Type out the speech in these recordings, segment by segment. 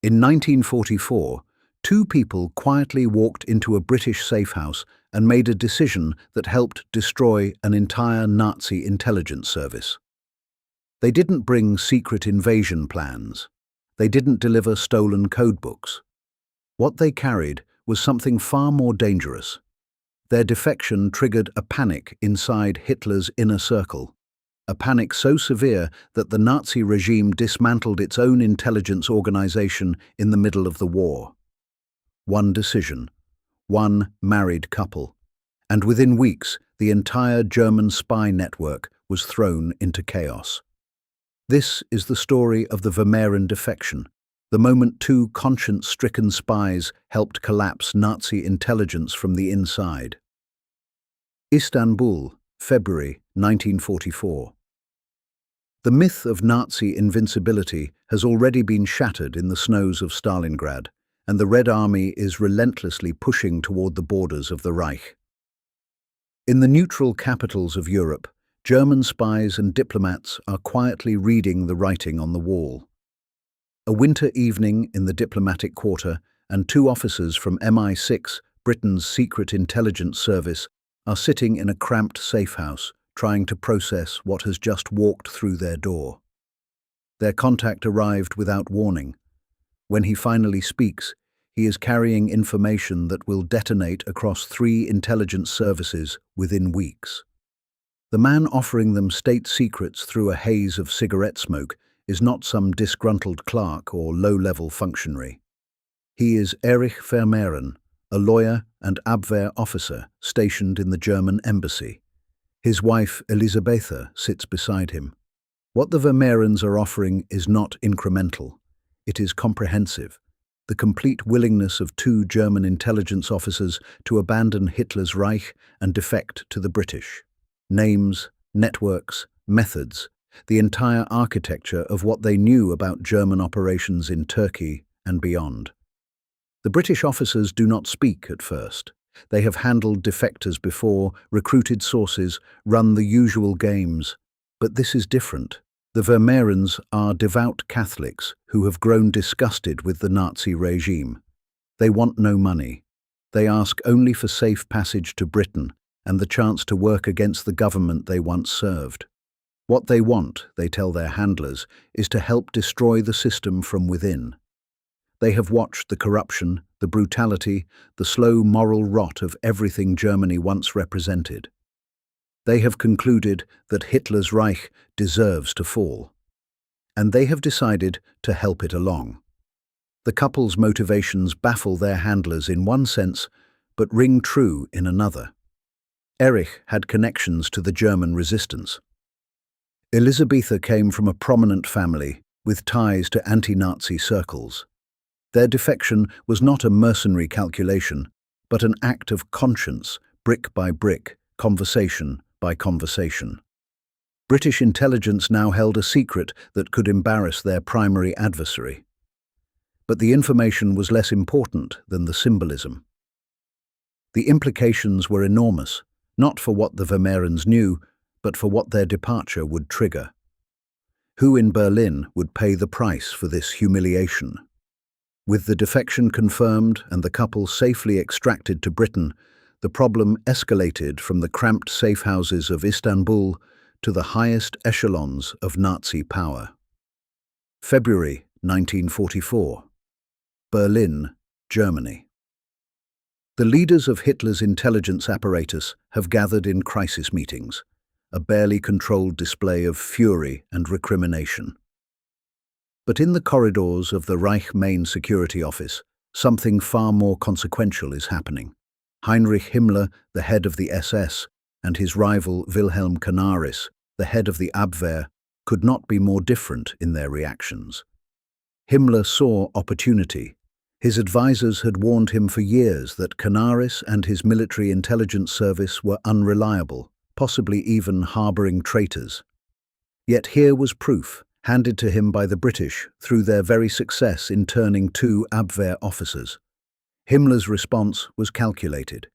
In 1944, two people quietly walked into a British safehouse and made a decision that helped destroy an entire Nazi intelligence service. They didn't bring secret invasion plans. They didn't deliver stolen codebooks. What they carried was something far more dangerous. Their defection triggered a panic inside Hitler's inner circle, a panic so severe that the Nazi regime dismantled its own intelligence organization in the middle of the war. One decision, one married couple, and within weeks the entire German spy network was thrown into chaos. This is the story of the Vermehren defection, the moment two conscience-stricken spies helped collapse Nazi intelligence from the inside. Istanbul, February 1944. The myth of Nazi invincibility has already been shattered in the snows of Stalingrad, and the Red Army is relentlessly pushing toward the borders of the Reich. In the neutral capitals of Europe, German spies and diplomats are quietly reading the writing on the wall. A winter evening in the diplomatic quarter, and two officers from MI6, Britain's secret intelligence service, are sitting in a cramped safehouse, trying to process what has just walked through their door. Their contact arrived without warning. When he finally speaks, he is carrying information that will detonate across 3 intelligence services within weeks. The man offering them state secrets through a haze of cigarette smoke is not some disgruntled clerk or low-level functionary. He is Erich Vermehren, a lawyer and Abwehr officer stationed in the German embassy. His wife, Elisabeth, sits beside him. What the Vermehrens are offering is not incremental. It is comprehensive. The complete willingness of 2 German intelligence officers to abandon Hitler's Reich and defect to the British. Names, networks, methods, the entire architecture of what they knew about German operations in Turkey and beyond. The British officers do not speak at first. They have handled defectors before, recruited sources, run the usual games. But this is different. The Vermehrens are devout Catholics who have grown disgusted with the Nazi regime. They want no money. They ask only for safe passage to Britain and the chance to work against the government they once served. What they want, they tell their handlers, is to help destroy the system from within. They have watched the corruption, the brutality, the slow moral rot of everything Germany once represented. They have concluded that Hitler's Reich deserves to fall. And they have decided to help it along. The couple's motivations baffle their handlers in one sense, but ring true in another. Erich had connections to the German resistance. Elisabeth came from a prominent family with ties to anti-Nazi circles. Their defection was not a mercenary calculation, but an act of conscience, brick by brick, conversation by conversation. British intelligence now held a secret that could embarrass their primary adversary. But the information was less important than the symbolism. The implications were enormous, not for what the Vermehrens knew, but for what their departure would trigger. Who in Berlin would pay the price for this humiliation? With the defection confirmed and the couple safely extracted to Britain, the problem escalated from the cramped safehouses of Istanbul to the highest echelons of Nazi power. February 1944. Berlin, Germany. The leaders of Hitler's intelligence apparatus have gathered in crisis meetings, a barely controlled display of fury and recrimination. But in the corridors of the Reich Main Security Office, something far more consequential is happening. Heinrich Himmler, the head of the SS, and his rival Wilhelm Canaris, the head of the Abwehr, could not be more different in their reactions. Himmler saw opportunity. His advisors had warned him for years that Canaris and his military intelligence service were unreliable, possibly even harboring traitors. Yet here was proof, handed to him by the British through their very success in turning 2 Abwehr officers. Himmler's response was calculated.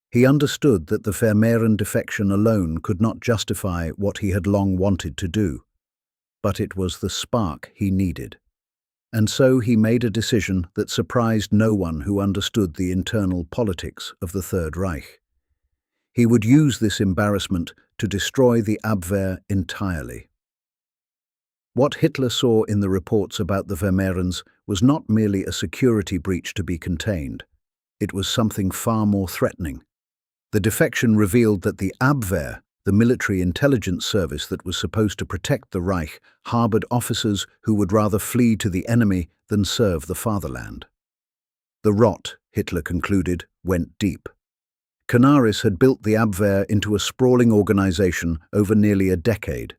He understood that the Vermehren defection alone could not justify what he had long wanted to do. But it was the spark he needed. And so he made a decision that surprised no one who understood the internal politics of the Third Reich. He would use this embarrassment to destroy the Abwehr entirely. What Hitler saw in the reports about the Vermehrens was not merely a security breach to be contained. It was something far more threatening. The defection revealed that the Abwehr, the military intelligence service that was supposed to protect the Reich, harbored officers who would rather flee to the enemy than serve the fatherland. The rot, Hitler concluded, went deep. Canaris had built the Abwehr into a sprawling organization over nearly a decade.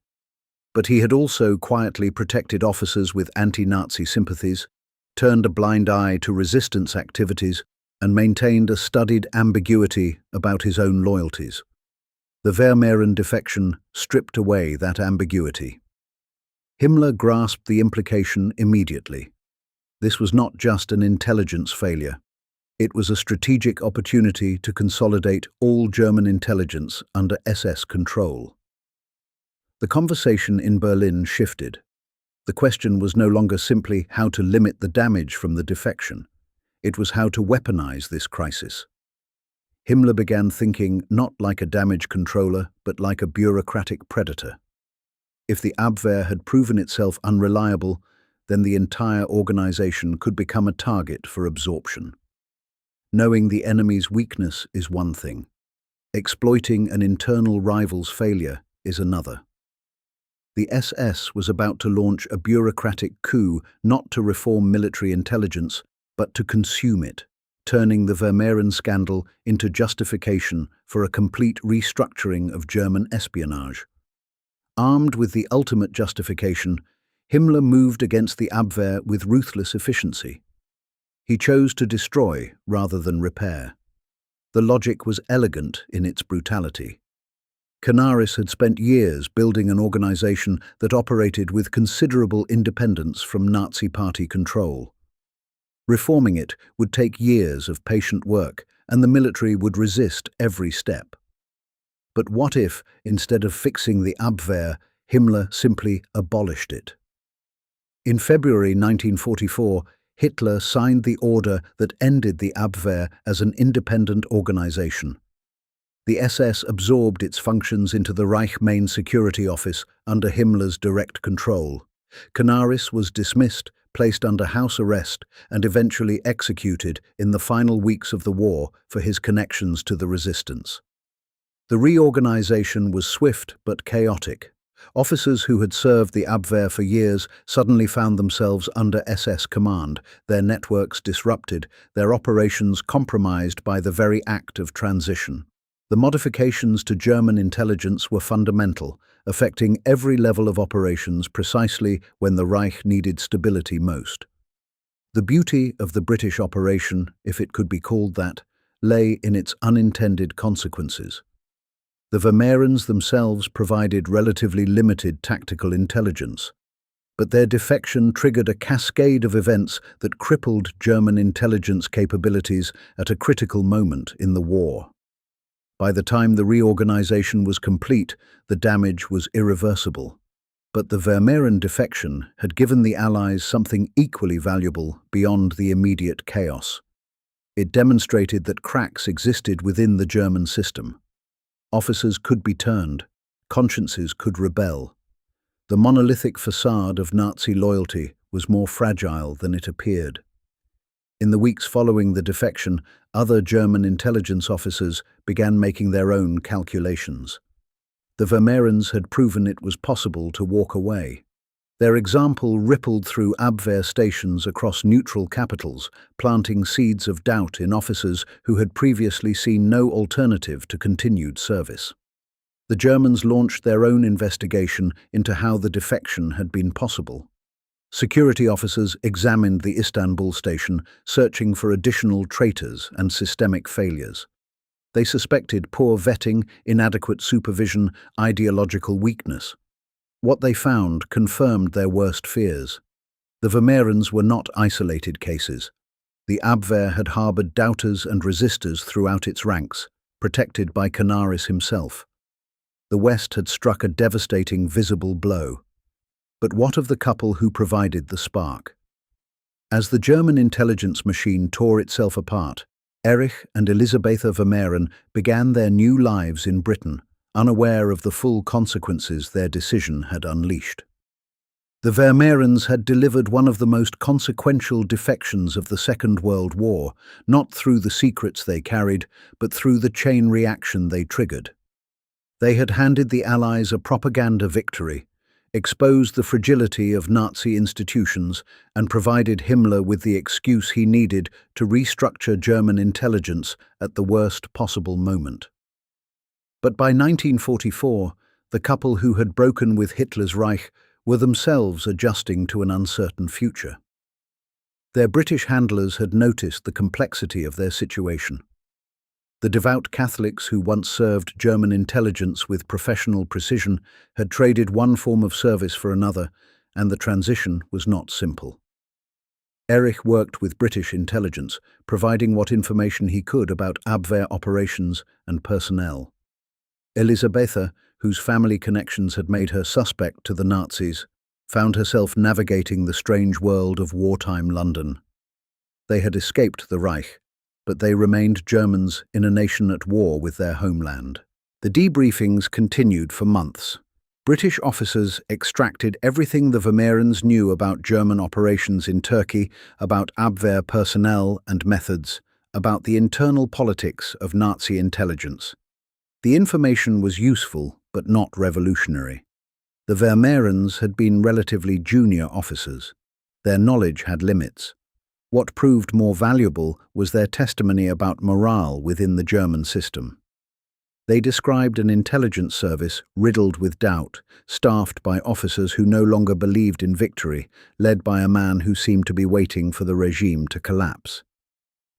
But he had also quietly protected officers with anti-Nazi sympathies, turned a blind eye to resistance activities, and maintained a studied ambiguity about his own loyalties. The Vermehren defection stripped away that ambiguity. Himmler grasped the implication immediately. This was not just an intelligence failure. It was a strategic opportunity to consolidate all German intelligence under SS control. The conversation in Berlin shifted. The question was no longer simply how to limit the damage from the defection. It was how to weaponize this crisis. Himmler began thinking not like a damage controller, but like a bureaucratic predator. If the Abwehr had proven itself unreliable, then the entire organization could become a target for absorption. Knowing the enemy's weakness is one thing. Exploiting an internal rival's failure is another. The SS was about to launch a bureaucratic coup not to reform military intelligence, but to consume it, turning the Vermehren scandal into justification for a complete restructuring of German espionage. Armed with the ultimate justification, Himmler moved against the Abwehr with ruthless efficiency. He chose to destroy rather than repair. The logic was elegant in its brutality. Canaris had spent years building an organization that operated with considerable independence from Nazi Party control. Reforming it would take years of patient work, and the military would resist every step. But what if, instead of fixing the Abwehr, Himmler simply abolished it? In February 1944, Hitler signed the order that ended the Abwehr as an independent organization. The SS absorbed its functions into the Reich Main Security Office under Himmler's direct control. Canaris was dismissed, placed under house arrest, and eventually executed in the final weeks of the war for his connections to the resistance. The reorganization was swift but chaotic. Officers who had served the Abwehr for years suddenly found themselves under SS command, their networks disrupted, their operations compromised by the very act of transition. The modifications to German intelligence were fundamental, affecting every level of operations precisely when the Reich needed stability most. The beauty of the British operation, if it could be called that, lay in its unintended consequences. The Vermehrens themselves provided relatively limited tactical intelligence, but their defection triggered a cascade of events that crippled German intelligence capabilities at a critical moment in the war. By the time the reorganization was complete, the damage was irreversible. But the Vermehren defection had given the Allies something equally valuable beyond the immediate chaos. It demonstrated that cracks existed within the German system. Officers could be turned, consciences could rebel. The monolithic facade of Nazi loyalty was more fragile than it appeared. In the weeks following the defection, other German intelligence officers began making their own calculations. The Vermehrens had proven it was possible to walk away. Their example rippled through Abwehr stations across neutral capitals, planting seeds of doubt in officers who had previously seen no alternative to continued service. The Germans launched their own investigation into how the defection had been possible. Security officers examined the Istanbul station, searching for additional traitors and systemic failures. They suspected poor vetting, inadequate supervision, ideological weakness. What they found confirmed their worst fears. The Vermehrens were not isolated cases. The Abwehr had harbored doubters and resistors throughout its ranks, protected by Canaris himself. The West had struck a devastating visible blow. But what of the couple who provided the spark? As the German intelligence machine tore itself apart, Erich and Elisabeth Vermehren began their new lives in Britain, unaware of the full consequences their decision had unleashed. The Vermehrens had delivered one of the most consequential defections of the Second World War, not through the secrets they carried, but through the chain reaction they triggered. They had handed the Allies a propaganda victory, exposed the fragility of Nazi institutions, and provided Himmler with the excuse he needed to restructure German intelligence at the worst possible moment. But by 1944, the couple who had broken with Hitler's Reich were themselves adjusting to an uncertain future. Their British handlers had noticed the complexity of their situation. The devout Catholics who once served German intelligence with professional precision had traded one form of service for another, and the transition was not simple. Erich worked with British intelligence, providing what information he could about Abwehr operations and personnel. Elisabeth, whose family connections had made her suspect to the Nazis, found herself navigating the strange world of wartime London. They had escaped the Reich, but they remained Germans in a nation at war with their homeland. The debriefings continued for months. British officers extracted everything the Vermehrens knew about German operations in Turkey, about Abwehr personnel and methods, about the internal politics of Nazi intelligence. The information was useful, but not revolutionary. The Vermehrens had been relatively junior officers. Their knowledge had limits. What proved more valuable was their testimony about morale within the German system. They described an intelligence service riddled with doubt, staffed by officers who no longer believed in victory, led by a man who seemed to be waiting for the regime to collapse.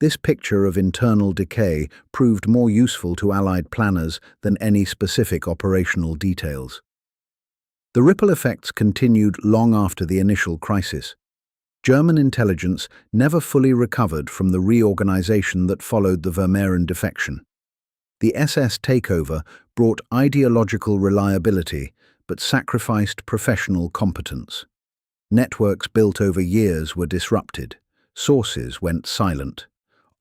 This picture of internal decay proved more useful to Allied planners than any specific operational details. The ripple effects continued long after the initial crisis. German intelligence never fully recovered from the reorganization that followed the Vermehren defection. The SS takeover brought ideological reliability, but sacrificed professional competence. Networks built over years were disrupted. Sources went silent.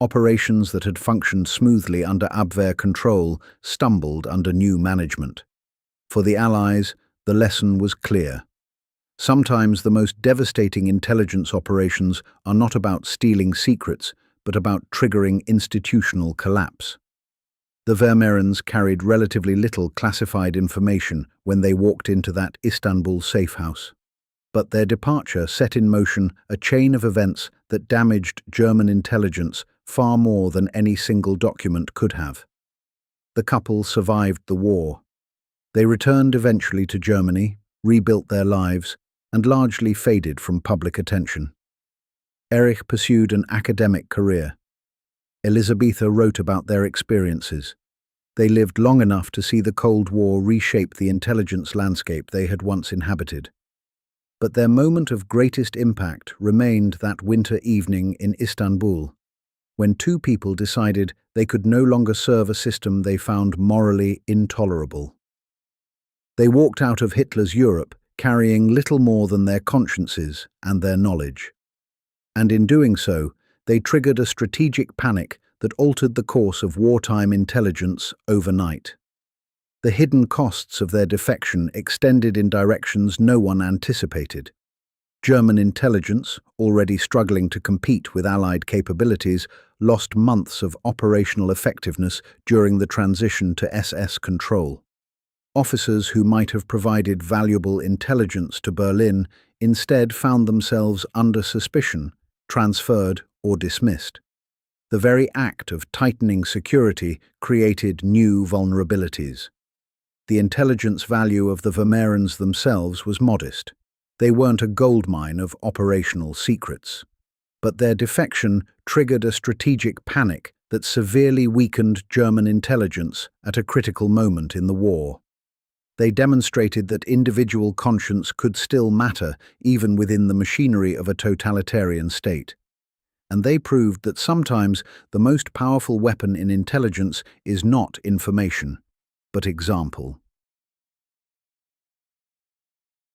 Operations that had functioned smoothly under Abwehr control stumbled under new management. For the Allies, the lesson was clear. Sometimes the most devastating intelligence operations are not about stealing secrets, but about triggering institutional collapse. The Vermehrens carried relatively little classified information when they walked into that Istanbul safe house. But their departure set in motion a chain of events that damaged German intelligence far more than any single document could have. The couple survived the war. They returned eventually to Germany, rebuilt their lives, and largely faded from public attention. Erich pursued an academic career. Elisabeth wrote about their experiences. They lived long enough to see the Cold War reshape the intelligence landscape they had once inhabited. But their moment of greatest impact remained that winter evening in Istanbul, when two people decided they could no longer serve a system they found morally intolerable. They walked out of Hitler's Europe carrying little more than their consciences and their knowledge. And in doing so, they triggered a strategic panic that altered the course of wartime intelligence overnight. The hidden costs of their defection extended in directions no one anticipated. German intelligence, already struggling to compete with Allied capabilities, lost months of operational effectiveness during the transition to SS control. Officers who might have provided valuable intelligence to Berlin instead found themselves under suspicion, transferred, or dismissed. The very act of tightening security created new vulnerabilities. The intelligence value of the Vermehrens themselves was modest. They weren't a goldmine of operational secrets. But their defection triggered a strategic panic that severely weakened German intelligence at a critical moment in the war. They demonstrated that individual conscience could still matter even within the machinery of a totalitarian state. And they proved that sometimes the most powerful weapon in intelligence is not information, but example.